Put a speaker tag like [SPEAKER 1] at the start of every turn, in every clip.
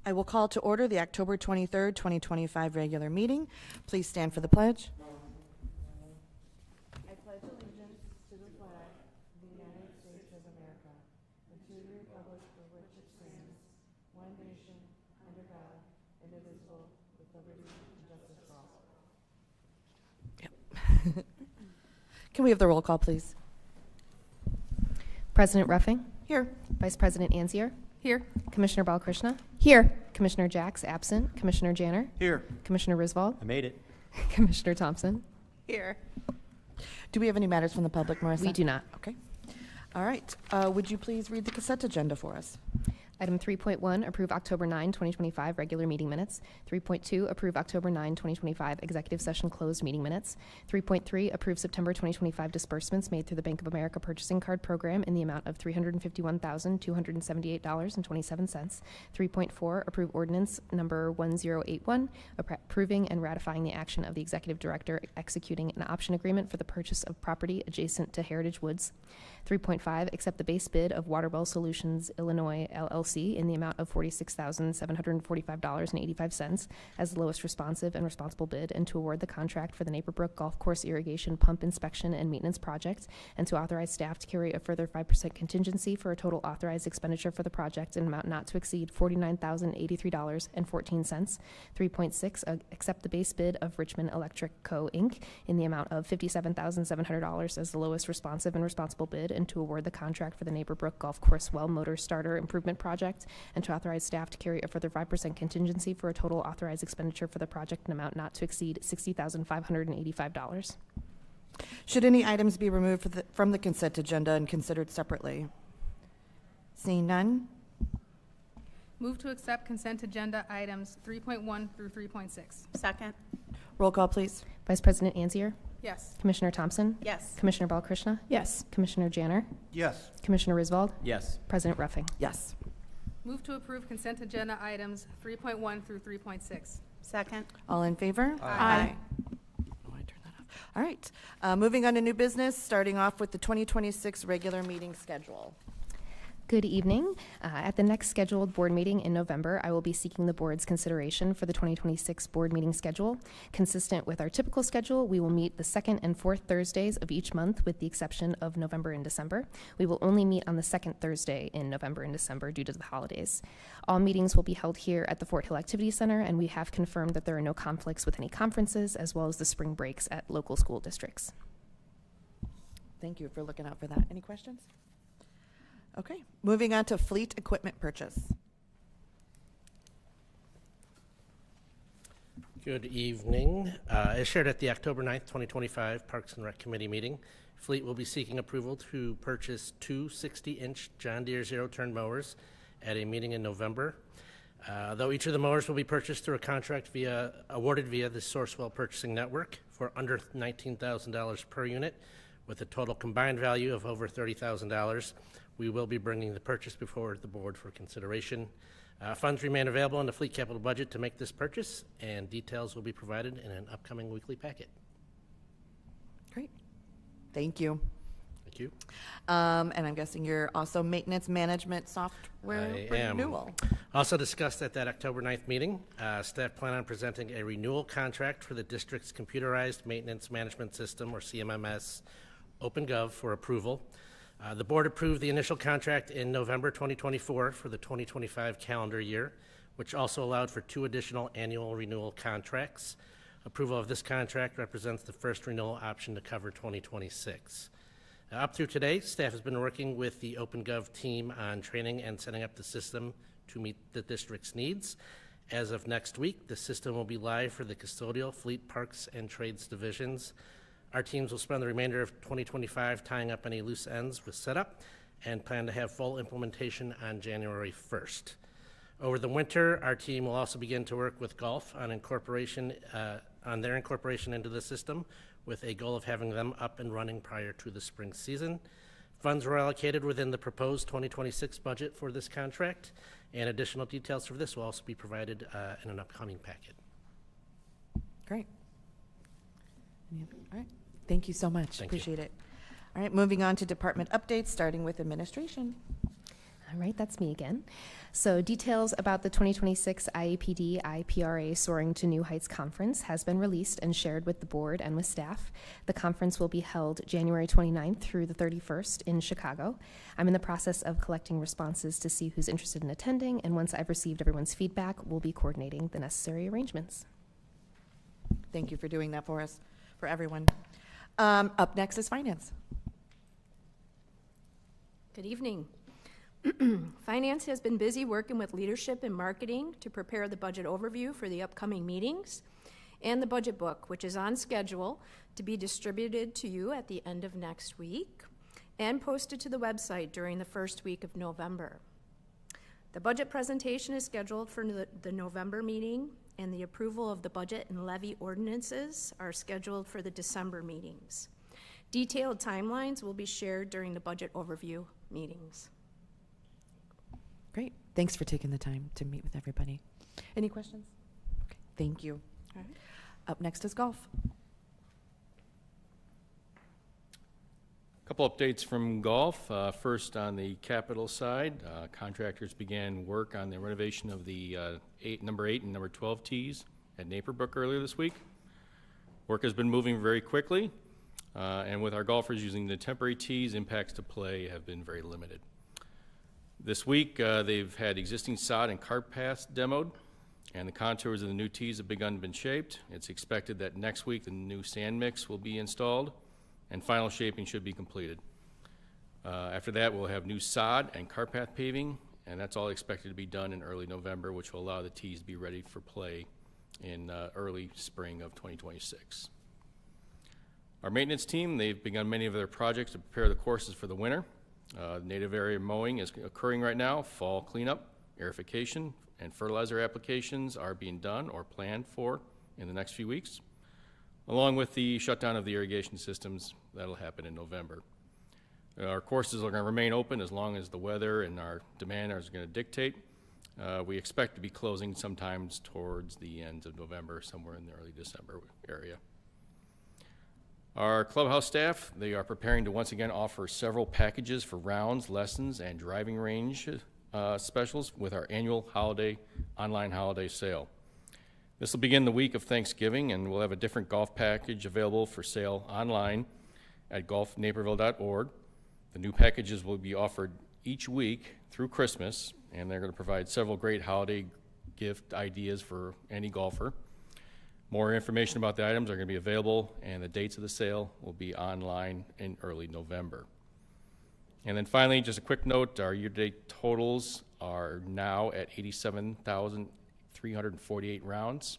[SPEAKER 1] I will call to order the October 23rd, 2025 regular meeting. Please stand for the pledge. I pledge allegiance to the flag of the United States of America and to the republic for which it stands, one nation, under God, indivisible, with liberty and justice for all. Yep. Can we have the roll call, please?
[SPEAKER 2] President Ruffing.
[SPEAKER 1] Here.
[SPEAKER 2] Vice President Anzier.
[SPEAKER 3] Here.
[SPEAKER 2] Commissioner Balkrishna.
[SPEAKER 3] Here.
[SPEAKER 2] Commissioner Jacks absent. Commissioner Janner.
[SPEAKER 4] Here.
[SPEAKER 2] Commissioner Risvold.
[SPEAKER 4] I made it.
[SPEAKER 2] Commissioner Thompson.
[SPEAKER 3] Here.
[SPEAKER 1] Do we have any matters from the public, Marissa?
[SPEAKER 2] We do not.
[SPEAKER 1] Okay. All right. Would you please read the consent agenda for us?
[SPEAKER 2] Item 3.1, approve October 9, 2025 regular meeting minutes. 3.2, approve October 9, 2025 executive session closed meeting minutes. 3.3, approve September 2025 disbursements made through the Bank of America purchasing card program in the amount of $351,278.27. 3.4, approve ordinance number 1081, approving and ratifying the action of the executive director executing an option agreement for the purchase of property adjacent to Heritage Woods. 3.5, accept the base bid of Waterwell Solutions Illinois LLC in the amount of $46,745.85 as the lowest responsive and responsible bid, and to award the contract for the Naperville Golf Course Irrigation Pump Inspection and Maintenance Project, and to authorize staff to carry a further 5% contingency for a total authorized expenditure for the project in an amount not to exceed $49,083.14. 3.6, accept the base bid of Richmond Electric Co., Inc. in the amount of $57,700 as the lowest responsive and responsible bid, and to award the contract for the Naperbrook Golf Course Well Motor Starter Improvement Project, and to authorize staff to carry a further 5% contingency for a total authorized expenditure for the project in an amount not to exceed $60,585.
[SPEAKER 1] Should any items be removed from the consent agenda and considered separately? Seeing none?
[SPEAKER 3] Move to accept consent agenda items 3.1 through 3.6.
[SPEAKER 5] Second.
[SPEAKER 1] Roll call, please.
[SPEAKER 2] Vice President Anzier.
[SPEAKER 3] Yes.
[SPEAKER 2] Commissioner Thompson.
[SPEAKER 5] Yes.
[SPEAKER 2] Commissioner Balkrishna.
[SPEAKER 3] Yes.
[SPEAKER 2] Commissioner Janner.
[SPEAKER 4] Yes.
[SPEAKER 2] Commissioner Risvold.
[SPEAKER 4] Yes.
[SPEAKER 2] President Ruffing.
[SPEAKER 1] Yes.
[SPEAKER 3] Move to approve consent agenda items 3.1 through 3.6.
[SPEAKER 5] Second.
[SPEAKER 1] All in favor?
[SPEAKER 3] Aye.
[SPEAKER 1] Oh, I turned that off. All right. Moving on to new business, starting off with the 2026 regular meeting schedule.
[SPEAKER 2] Good evening. At the next scheduled board meeting in November, I will be seeking the board's consideration for the 2026 board meeting schedule. Consistent with our typical schedule, we will meet the second and fourth Thursdays of each month with the exception of November and December. We will only meet on the second Thursday in November and December due to the holidays. All meetings will be held here at the Fort Hill Activity Center, and we have confirmed that there are no conflicts with any conferences as well as the spring breaks at local school districts.
[SPEAKER 1] Thank you for looking out for that. Any questions? Okay, moving on to fleet equipment purchase.
[SPEAKER 6] Good evening. As shared at the October 9th, 2025 Parks and Rec Committee meeting, Fleet will be seeking approval to purchase two 60-inch John Deere zero-turn mowers at a meeting in November. Though each of the mowers will be purchased through a contract awarded via the Sourcewell Purchasing Network for under $19,000 per unit, with a total combined value of over $30,000, we will be bringing the purchase before the board for consideration. Funds remain available in the fleet capital budget to make this purchase, and details will be provided in an upcoming weekly packet.
[SPEAKER 1] Great. Thank you.
[SPEAKER 6] Thank you.
[SPEAKER 1] And I'm guessing you're also maintenance management software renewal.
[SPEAKER 6] Also discussed at that October 9th meeting, staff plan on presenting a renewal contract for the district's computerized maintenance management system, or CMMS, OpenGov, for approval. The board approved the initial contract in November 2024 for the 2025 calendar year, which also allowed for 2 additional annual renewal contracts. Approval of this contract represents the first renewal option to cover 2026. Up through today, staff has been working with the OpenGov team on training and setting up the system to meet the district's needs. As of next week, the system will be live for the custodial, fleet, parks, and trades divisions. Our teams will spend the remainder of 2025 tying up any loose ends with setup and plan to have full implementation on January 1st. Over the winter, our team will also begin to work with Golf on their incorporation into the system, with a goal of having them up and running prior to the spring season. Funds were allocated within the proposed 2026 budget for this contract, and additional details for this will also be provided in an upcoming packet.
[SPEAKER 1] Great. All right. Thank you so much. Appreciate it. All right, moving on to department updates, starting with administration.
[SPEAKER 2] All right, that's me again. So details about the 2026 IAPD IPRA Soaring to New Heights Conference has been released and shared with the board and with staff. The conference will be held January 29th through the 31st in Chicago. I'm in the process of collecting responses to see who's interested in attending, and once I've received everyone's feedback, we'll be coordinating the necessary arrangements.
[SPEAKER 4] Thank you for doing that for us, for everyone. Up next is finance.
[SPEAKER 5] Good evening. Finance has been busy working with leadership and marketing to prepare the budget overview for the upcoming meetings and the budget book, which is on schedule to be distributed to you at the end of next week and posted to the website during the first week of November. The budget presentation is scheduled for the November meeting, and the approval of the budget and levy ordinances are scheduled for the December meetings. Detailed timelines will be shared during the budget overview meetings.
[SPEAKER 4] Great. Thanks for taking the time to meet with everybody. Any questions? Okay. Thank you.
[SPEAKER 5] All right.
[SPEAKER 4] Up next is golf.
[SPEAKER 7] Couple updates from golf. First, on the capital side, contractors began work on the renovation of the number 8 and number 12 tees at Naperville earlier this week. Work has been moving very quickly, and with our golfers using the temporary tees, impacts to play have been very limited. This week, they've had existing sod and cart paths demoed, and the contours of the new tees have been shaped. It's expected that next week the new sand mix will be installed, and final shaping should be completed. After that, we'll have new sod and cart path paving, and that's all expected to be done in early November, which will allow the tees to be ready for play in early spring of 2026. Our maintenance team, they've begun many of their projects to prepare the courses for the winter. Native area mowing is occurring right now. Fall cleanup, aerification, and fertilizer applications are being done or planned for in the next few weeks, along with the shutdown of the irrigation systems. That'll happen in November. Our courses are going to remain open as long as the weather and our demand are going to dictate. We expect to be closing sometimes towards the end of November, somewhere in the early December area. Our clubhouse staff, they are preparing to once again offer several packages for rounds, lessons, and driving range specials with our annual online holiday sale. This will begin the week of Thanksgiving, and we'll have a different golf package available for sale online at golfnaperville.org. The new packages will be offered each week through Christmas, and they're going to provide several great holiday gift ideas for any golfer. More information about the items are going to be available, and the dates of the sale will be online in early November. And then finally, just a quick note, our year-to-date totals are now at 87,348 rounds.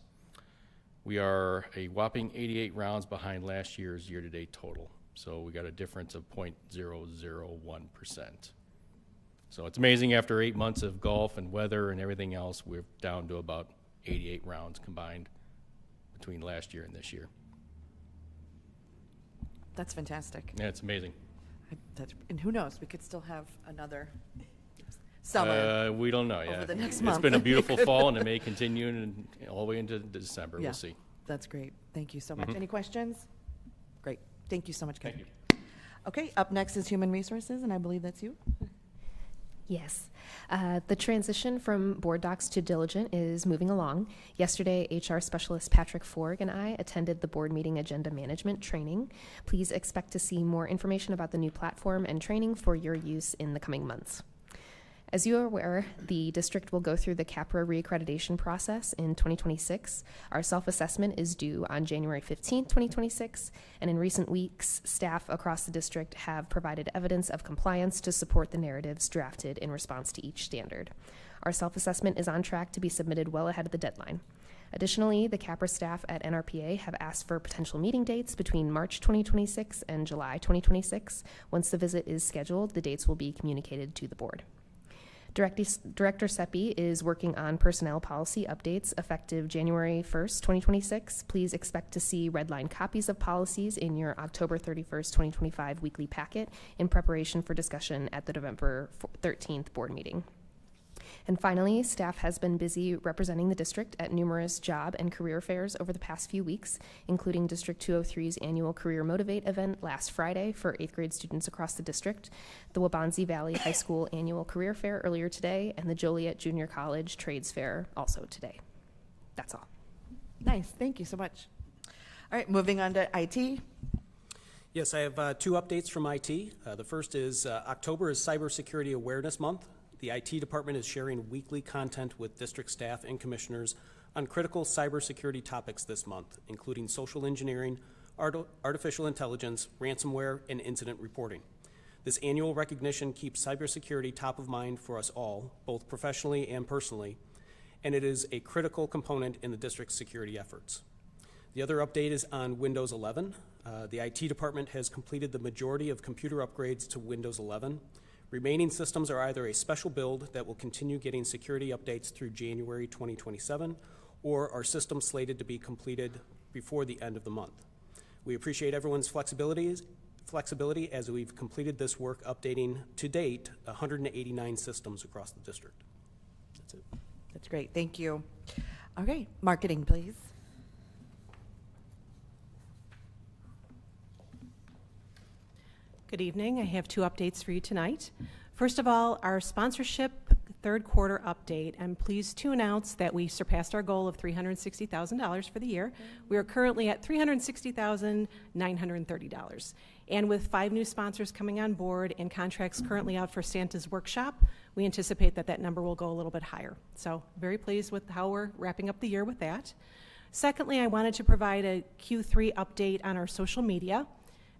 [SPEAKER 7] We are a whopping 88 rounds behind last year's year-to-date total. So we got a difference of 0.001%. So it's amazing, after 8 months of golf and weather and everything else, we're down to about 88 rounds combined between last year and this year.
[SPEAKER 4] That's fantastic.
[SPEAKER 7] Yeah, it's amazing.
[SPEAKER 4] And who knows, we could still have another summer.
[SPEAKER 7] We don't know, yeah.
[SPEAKER 4] Over the next
[SPEAKER 7] It's
[SPEAKER 4] month.
[SPEAKER 7] been a beautiful fall, and it may continue all the way into December.
[SPEAKER 4] Yeah.
[SPEAKER 7] We'll see.
[SPEAKER 4] That's great. Thank you so much. Any questions? Great. Thank you so much, Kevin.
[SPEAKER 7] Thank you.
[SPEAKER 4] Okay, up next is Human Resources, and I believe that's you.
[SPEAKER 2] Yes. The transition from board docs to diligent is moving along. Yesterday, HR specialist Patrick Forg and I attended the board meeting agenda management training. Please expect to see more information about the new platform and training for your use in the coming months. As you are aware, the district will go through the CAPRA reaccreditation process in 2026. Our self-assessment is due on January 15th, 2026, and in recent weeks, staff across the district have provided evidence of compliance to support the narratives drafted in response to each standard. Our self-assessment is on track to be submitted well ahead of the deadline. Additionally, the CAPRA staff at NRPA have asked for potential meeting dates between March 2026 and July 2026. Once the visit is scheduled, the dates will be communicated to the board. Director Seppi is working on personnel policy updates effective January 1st, 2026. Please expect to see redline copies of policies in your October 31st, 2025 weekly packet in preparation for discussion at the November 13th board meeting. And finally, staff has been busy representing the district at numerous job and career fairs over the past few weeks, including District 203's annual Career Motivate event last Friday for 8th grade students across the district, the Waubonsie Valley High School annual career fair earlier today, and the Joliet Junior College Trades Fair also today. That's all.
[SPEAKER 4] Nice, thank you so much. All right, moving on to IT.
[SPEAKER 8] Yes, I have two updates from IT. The first is October is Cybersecurity Awareness Month. The IT department is sharing weekly content with district staff and commissioners on critical cybersecurity topics this month, including social engineering, artificial intelligence, ransomware, and incident reporting. This annual recognition keeps cybersecurity top of mind for us all, both professionally and personally, and it is a critical component in the district's security efforts. The other update is on Windows 11. The IT department has completed the majority of computer upgrades to Windows 11. Remaining systems are either a special build that will continue getting security updates through January 2027, or are systems slated to be completed before the end of the month. We appreciate everyone's flexibility as we've completed this work updating to date 189 systems across the district. That's it.
[SPEAKER 4] That's great, thank you. All right, marketing, please.
[SPEAKER 9] Good evening. I have two updates for you tonight. First of all, our sponsorship third quarter update. I'm pleased to announce that we surpassed our goal of $360,000 for the year. We are currently at $360,930. And with 5 new sponsors coming on board and contracts currently out for Santa's workshop, we anticipate that that number will go a little bit higher. So very pleased with how we're wrapping up the year with that. Secondly, I wanted to provide a Q3 update on our social media,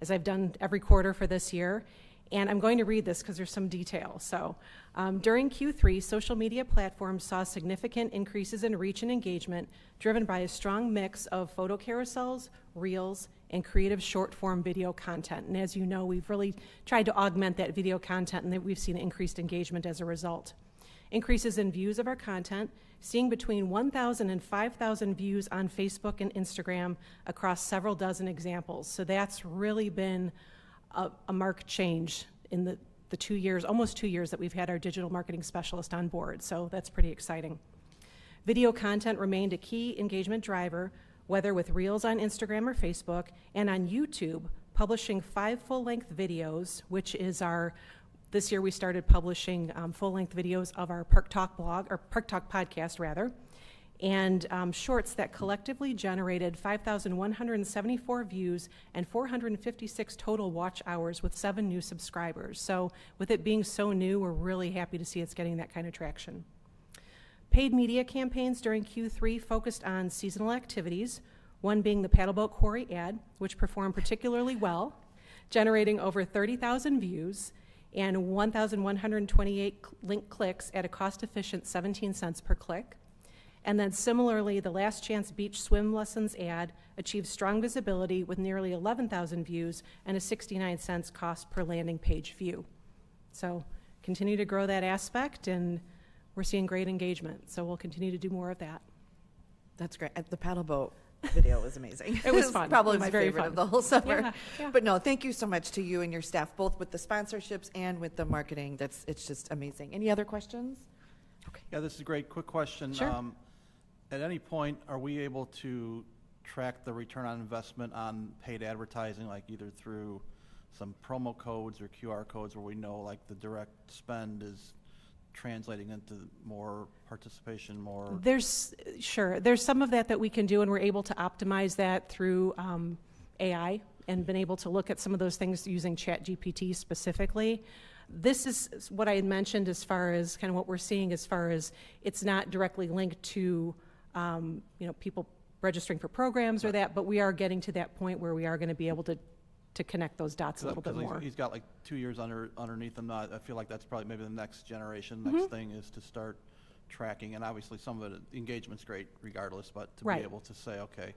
[SPEAKER 9] as I've done every quarter for this year. And I'm going to read this because there's some detail. So during Q3, social media platforms saw significant increases in reach and engagement, driven by a strong mix of photo carousels, reels, and creative short-form video content. And as you know, we've really tried to augment that video content, and that we've seen increased engagement as a result. Increases in views of our content, seeing between 1,000 and 5,000 views on Facebook and Instagram across several dozen examples. So that's really been a marked change in the 2 years, almost 2 years that we've had our digital marketing specialist on board. So that's pretty exciting. Video content remained a key engagement driver, whether with Reels on Instagram or Facebook, and on YouTube, publishing 5 full-length videos, which is this year we started publishing full-length videos of our Park Talk blog, or Park Talk podcast rather, and shorts that collectively generated 5,174 views and 456 total watch hours with 7 new subscribers. So with it being so new, we're really happy to see it's getting that kind of traction. Paid media campaigns during Q3 focused on seasonal activities, one being the Paddleboat Quarry ad, which performed particularly well, generating over 30,000 views and 1,128 link clicks at a cost-efficient 17 cents per click. And then similarly, the Last Chance Beach Swim Lessons ad achieved strong visibility with nearly 11,000 views and a 69 cents cost per landing page view. So continue to grow that aspect, and we're seeing great engagement. So we'll continue to do more of that.
[SPEAKER 4] That's great. The paddleboat video was amazing.
[SPEAKER 9] It was fun.
[SPEAKER 4] Probably
[SPEAKER 9] It was
[SPEAKER 4] my
[SPEAKER 9] very
[SPEAKER 4] favorite
[SPEAKER 9] fun.
[SPEAKER 4] of the whole summer.
[SPEAKER 9] Yeah.
[SPEAKER 4] But no, thank you so much to you and your staff, both with the sponsorships and with the marketing. It's just amazing. Any other questions? Okay.
[SPEAKER 10] Yeah, this is a great. Quick question.
[SPEAKER 9] Sure.
[SPEAKER 10] At any point, are we able to track the return on investment on paid advertising, like either through some promo codes or QR codes, where we know like the direct spend is translating into more participation, more?
[SPEAKER 9] There's some of that we can do, and we're able to optimize that through AI, and been able to look at some of those things using ChatGPT specifically. This is what I had mentioned as far as kind of what we're seeing as far as it's not directly linked to people registering for programs or that, but we are getting to that point where we are going to be able to connect those dots a little bit more.
[SPEAKER 10] He's got like 2 years underneath him. I feel like that's probably maybe the next generation. Next thing is to start tracking, and obviously some of it, engagement's great regardless, but to be able to say, okay,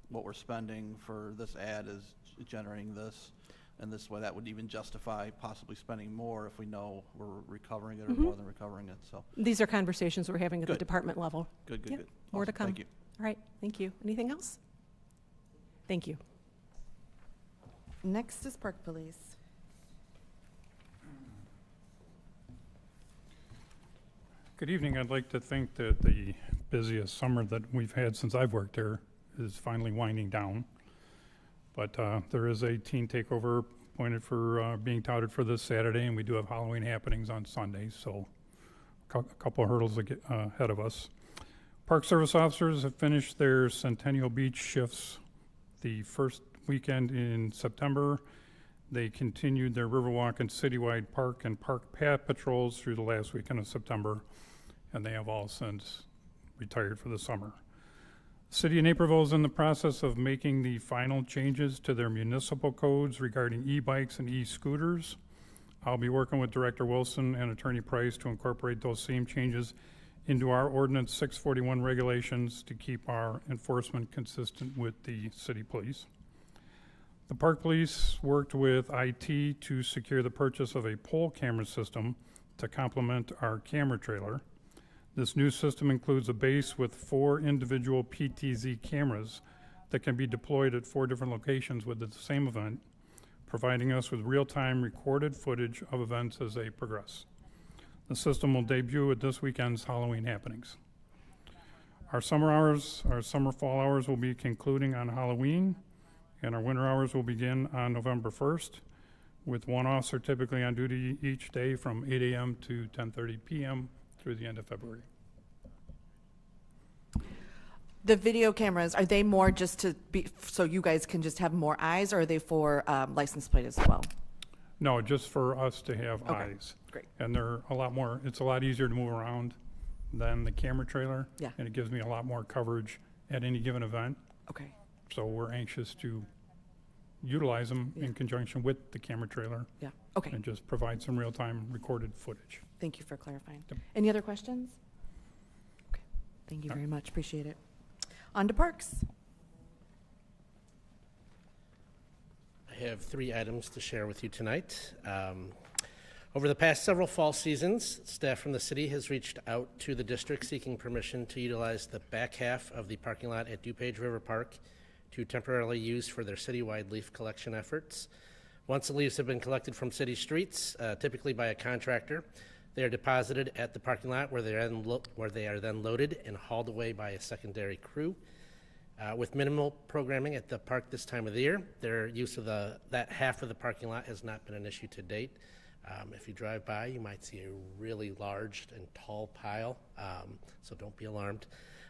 [SPEAKER 10] what we're spending for this ad is generating this, and this way that would even justify possibly spending more if we know we're recovering it or more than recovering it. So
[SPEAKER 9] these are conversations we're having at the department level.
[SPEAKER 10] Good.
[SPEAKER 9] More to
[SPEAKER 10] Awesome.
[SPEAKER 9] come.
[SPEAKER 10] Thank you.
[SPEAKER 9] All right, thank you. Anything else? Thank you.
[SPEAKER 4] Next is Park Police.
[SPEAKER 11] Good evening. I'd like to think that the busiest summer that we've had since I've worked there is finally winding down. But there is a teen takeover appointed for being touted for this Saturday, and we do have Halloween happenings on Sundays, so a couple of hurdles ahead of us. Park Service officers have finished their Centennial Beach shifts the first weekend in September. They continued their Riverwalk and citywide park and park path patrols through the last weekend of September, and they have all since retired for the summer. The City of Naperville is in the process of making the final changes to their municipal codes regarding e-bikes and e-scooters. I'll be working with Director Wilson and Attorney Price to incorporate those same changes into our Ordinance 641 regulations to keep our enforcement consistent with the city police. The Park Police worked with IT to secure the purchase of a pole camera system to complement our camera trailer. This new system includes a base with 4 individual PTZ cameras that can be deployed at 4 different locations with the same event, providing us with real-time recorded footage of events as they progress. The system will debut at this weekend's Halloween happenings. Our summer fall hours will be concluding on Halloween, and our winter hours will begin on November 1st, with 1 officer typically on duty each day from 8 a.m. to 10:30 p.m. through the end of February.
[SPEAKER 4] The video cameras, are they more just to be, so you guys can just have more eyes, or are they for license plate as well?
[SPEAKER 11] No, just for us to have eyes.
[SPEAKER 4] Great.
[SPEAKER 11] And they're a lot more, it's a lot easier to move around than the camera trailer.
[SPEAKER 4] Yeah.
[SPEAKER 11] And it gives me a lot more coverage at any given event.
[SPEAKER 4] Okay.
[SPEAKER 11] So we're anxious to utilize them in conjunction with the camera trailer.
[SPEAKER 4] Yeah. Okay.
[SPEAKER 11] And just provide some real-time recorded footage.
[SPEAKER 4] Thank you for clarifying.
[SPEAKER 11] Yep.
[SPEAKER 4] Any other questions? Okay. Thank you very much. Appreciate it. On to parks.
[SPEAKER 6] I have 3 items to share with you tonight. Over the past several fall seasons, staff from the city has reached out to the district seeking permission to utilize the back half of the parking lot at DuPage River Park to temporarily use for their citywide leaf collection efforts. Once the leaves have been collected from city streets, typically by a contractor, they are deposited at the parking lot where they are then loaded and hauled away by a secondary crew. With minimal programming at the park this time of the year, their use of that half of the parking lot has not been an issue to date. If you drive by, you might see a really large and tall pile, so don't be alarmed.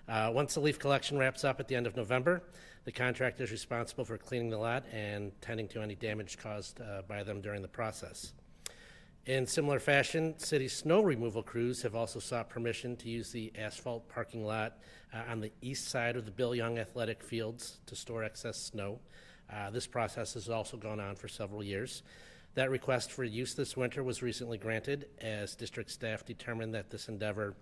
[SPEAKER 6] Once the leaf collection wraps up at the end of November, the contractor is responsible for cleaning the lot and tending to any damage caused by them during the process. In similar fashion, city snow removal crews have also sought permission to use the asphalt parking lot on the east side of the Bill Young Athletic Fields to store excess snow. This process has also gone on for several years. That request for use this winter was recently granted as district staff determined that this endeavor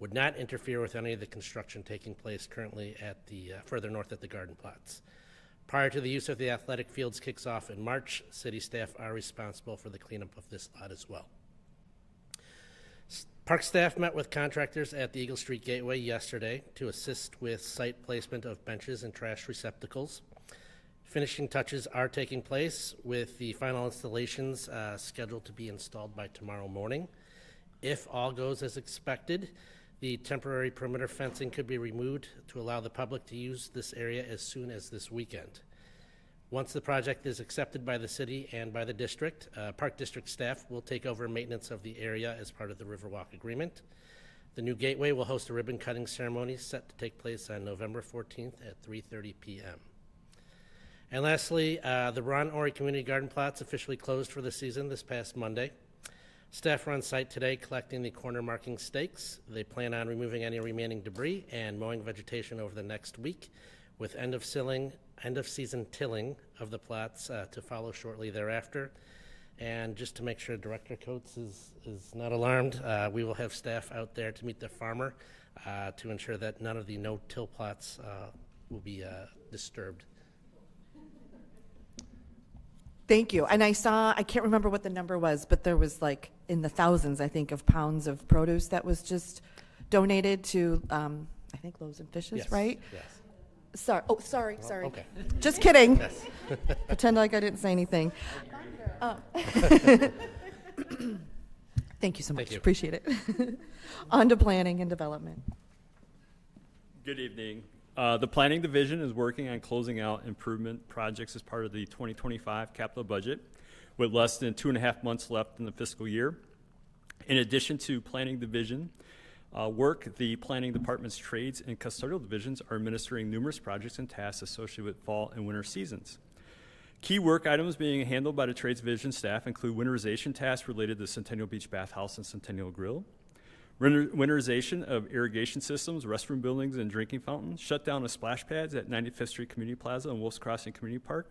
[SPEAKER 6] would not interfere with any of the construction taking place currently at the further north at the garden plots. Prior to the use of the athletic fields kicks off in March, city staff are responsible for the cleanup of this lot as well. Park staff met with contractors at the Eagle Street Gateway yesterday to assist with site placement of benches and trash receptacles. Finishing touches are taking place with the final installations scheduled to be installed by tomorrow morning. If all goes as expected, the temporary perimeter fencing could be removed to allow the public to use this area as soon as this weekend. Once the project is accepted by the city and by the district, Park District staff will take over maintenance of the area as part of the Riverwalk agreement. The new gateway will host a ribbon cutting ceremony set to take place on November 14th at 3:30 p.m. And lastly, the Ron Ori Community Garden plots officially closed for the season this past Monday. Staff are on site today collecting the corner marking stakes. They plan on removing any remaining debris and mowing vegetation over the next week, with end of season tilling of the plots to follow shortly thereafter. And just to make sure Director Coates is not alarmed, we will have staff out there to meet the farmer to ensure that none of the no-till plots will be disturbed.
[SPEAKER 4] Thank you. And I can't remember what the number was, but there was like in the thousands, I think, of pounds of produce that was just donated to, I think, Loaves and Fishes,
[SPEAKER 6] Yes,
[SPEAKER 4] right?
[SPEAKER 6] yes.
[SPEAKER 4] Sorry.
[SPEAKER 6] Okay.
[SPEAKER 4] Just kidding.
[SPEAKER 6] Yes.
[SPEAKER 4] Pretend like I didn't say anything. Thank you so much.
[SPEAKER 6] Thank you.
[SPEAKER 4] Appreciate it. On to planning and development.
[SPEAKER 12] Good evening. The Planning Division is working on closing out improvement projects as part of the 2025 capital budget with less than 2.5 months left in the fiscal year. In addition to Planning Division work, the Planning Department's trades and custodial divisions are administering numerous projects and tasks associated with fall and winter seasons. Key work items being handled by the trades division staff include winterization tasks related to Centennial Beach Bathhouse and Centennial Grill, winterization of irrigation systems, restroom buildings, and drinking fountains, shutdown of splash pads at 95th Street Community Plaza and Wolf's Crossing Community Park,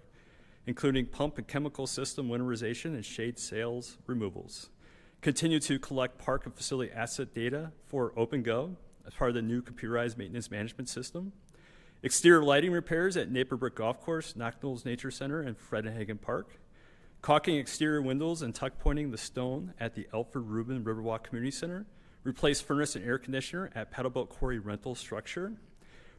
[SPEAKER 12] including pump and chemical system winterization and shade sails removals. Continue to collect park and facility asset data for OpenGov as part of the new computerized maintenance management system. Exterior lighting repairs at Naperville Golf Course, Knock Knolls Nature Center, and Fredenhagen Park. Caulking exterior windows and tuck pointing the stone at the Alfred Rubin Riverwalk Community Center. Replace furnace and air conditioner at Paddleboat Quarry Rental Structure.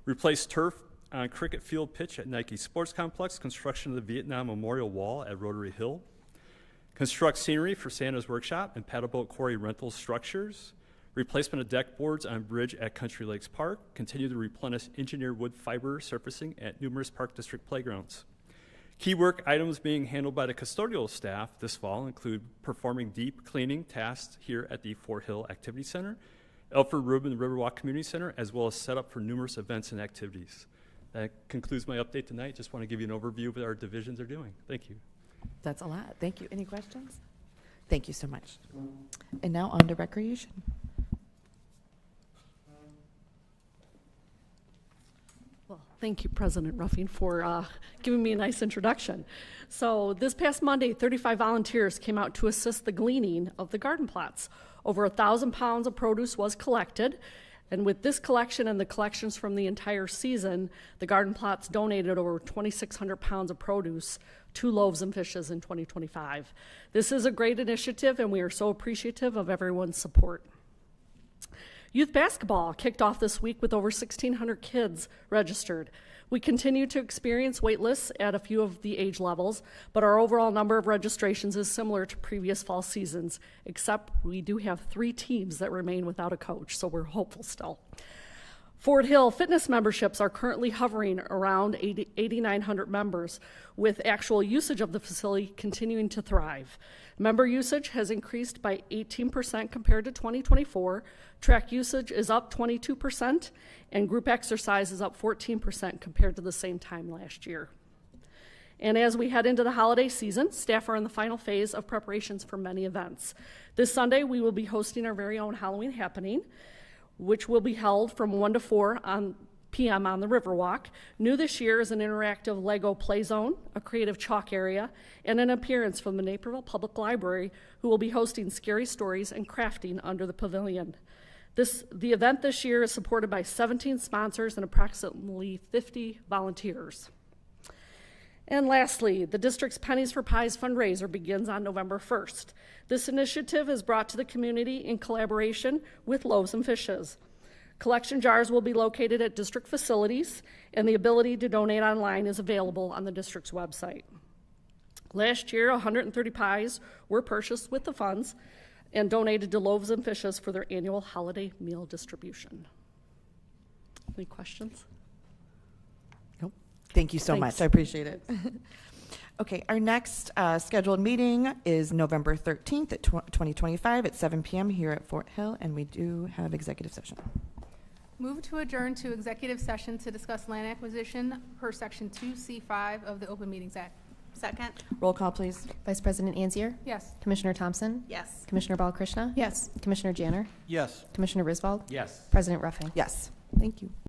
[SPEAKER 12] Replace turf on Cricket Field pitch at Nike Sports Complex. Construction of the Vietnam Memorial Wall at Rotary Hill. Construct scenery for Santa's Workshop and Paddleboat Quarry Rental Structures. Replacement of deck boards on bridge at Country Lakes Park. Continue to replenish engineered wood fiber surfacing at numerous Park District playgrounds. Key work items being handled by the custodial staff this fall include performing deep cleaning tasks here at the Fort Hill Activity Center, Alfred Rubin Riverwalk Community Center, as well as set up for numerous events and activities. That concludes my update tonight. Just want to give you an overview of what our divisions are doing. Thank you.
[SPEAKER 4] That's a lot. Thank you. Any questions? Thank you so much. And now on to recreation.
[SPEAKER 13] Well, thank you, President Ruffing, for giving me a nice introduction. So this past Monday, 35 volunteers came out to assist the gleaning of the garden plots. Over 1,000 pounds of produce was collected. And with this collection and the collections from the entire season, the garden plots donated over 2,600 pounds of produce to Loaves and Fishes in 2025. This is a great initiative, and we are so appreciative of everyone's support. Youth basketball kicked off this week with over 1,600 kids registered. We continue to experience wait lists at a few of the age levels, but our overall number of registrations is similar to previous fall seasons, except we do have 3 teams that remain without a coach, so we're hopeful still. Fort Hill fitness memberships are currently hovering around 8,900 members, with actual usage of the facility continuing to thrive. Member usage has increased by 18% compared to 2024. Track usage is up 22%, and group exercise is up 14% compared to the same time last year. And as we head into the holiday season, staff are in the final phase of preparations for many events. This Sunday, we will be hosting our very own Halloween happening, which will be held from 1 to 4 p.m. on the Riverwalk. New this year is an interactive Lego play zone, a creative chalk area, and an appearance from the Naperville Public Library, who will be hosting scary stories and crafting under the pavilion. The event this year is supported by 17 sponsors and approximately 50 volunteers. And lastly, the district's Pennies for Pies fundraiser begins on November 1st. This initiative is brought to the community in collaboration with Loaves and Fishes. Collection jars will be located at district facilities, and the ability to donate online is available on the district's website. Last year, 130 pies were purchased with the funds and donated to Loaves and Fishes for their annual holiday meal distribution. Any questions?
[SPEAKER 4] Nope. Thank you so
[SPEAKER 13] Thanks.
[SPEAKER 4] much. I appreciate it. Okay, our next scheduled meeting is November 13th at 2025 at 7 p.m. here at Fort Hill, and we do have executive session.
[SPEAKER 3] Move to adjourn to executive session to discuss land acquisition per Section 2C5 of the Open Meetings Act.
[SPEAKER 1] Second.
[SPEAKER 4] Roll call, please.
[SPEAKER 2] Vice President Anzier?
[SPEAKER 3] Yes.
[SPEAKER 2] Commissioner Thompson?
[SPEAKER 1] Yes.
[SPEAKER 2] Commissioner Balakrishna?
[SPEAKER 9] Yes.
[SPEAKER 2] Commissioner Janner?
[SPEAKER 10] Yes.
[SPEAKER 2] Commissioner Risvold?
[SPEAKER 7] Yes.
[SPEAKER 2] President Ruffing?
[SPEAKER 4] Yes. Thank you.